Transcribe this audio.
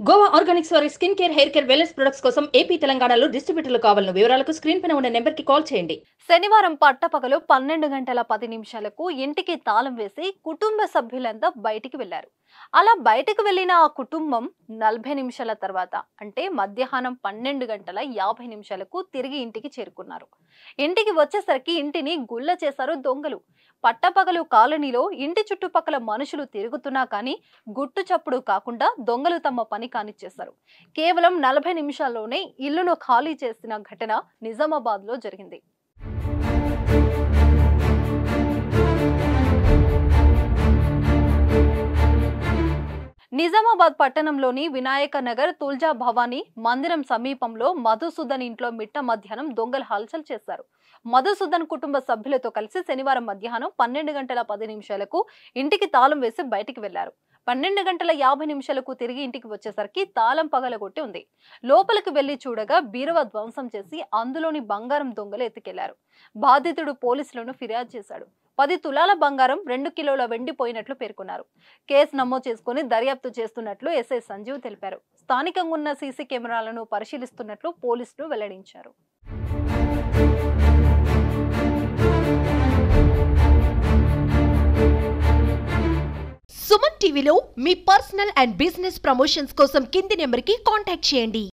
Goa Organics వారి skin care, hair care, wellness products కోసం AP, తెలంగాణలో డిస్ట్రిబ్యూటర్లు కావాలను వివరాలకు స్క్రీన్ పైన ఉన్న నెంబర్కి కాల్ చేయండి. శనివారం పట్టపగలు 12:10 ఇంటికి తాళం వేసి కుటుంబ సభ్యులంతా బయటికి వెళ్లారు. అలా బయటికి వెళ్లిన ఆ కుటుంబం 40 నిమిషాల తర్వాత అంటే మధ్యాహ్నం 12:50 తిరిగి ఇంటికి చేరుకున్నారు. ఇంటికి వచ్చేసరికి ఇంటిని గుల్ల చేశారు దొంగలు. పట్టపగలు కాలనీలో ఇంటి చుట్టుపక్కల మనుషులు తిరుగుతున్నా కానీ గుట్టు చప్పుడు కాకుండా దొంగలు తమ పని కానిచ్చేశారు. కేవలం 40 నిమిషాల్లోనే ఇల్లును ఖాళీ చేసిన ఘటన నిజామాబాద్ లో జరిగింది. నిజామాబాద్ పట్టణంలోని వినాయక నగర్ తుల్జా భవానీ మందిరం సమీపంలో మధుసూదన్ ఇంట్లో మిట్ట మధ్యాహ్నం దొంగలు హల్చల్ చేశారు. మధుసూదన్ కుటుంబ సభ్యులతో కలిసి శనివారం మధ్యాహ్నం 12:10 ఇంటికి తాళం వేసి బయటికి వెళ్లారు. 12:50 తిరిగి ఇంటికి వచ్చేసరికి తాళం పగలగొట్టి ఉంది. లోపలికి వెళ్లి చూడగా బీరువా ధ్వంసం చేసి అందులోని బంగారం దొంగలు ఎత్తుకెళ్లారు. బాధితుడు పోలీసులను ఫిర్యాదు చేశాడు. 10 తులాల బంగారం, 2 కిలోల వెండి పోయినట్లు పేర్కొన్నారు. కేసు నమోదు చేసుకుని దర్యాప్తు చేస్తున్నట్లు ఎస్ఐ సంజీవ్ తెలిపారు. స్థానికంగా ఉన్న సీసీ కెమెరాలను పరిశీలిస్తున్నట్లు పోలీసులు వెల్లడించారు. సుమన్ టీవీలో మీ పర్సనల్ అండ్ బిజినెస్ ప్రమోషన్స్ కోసం కింది నెంబర్కి కాంటాక్ట్ చేయండి.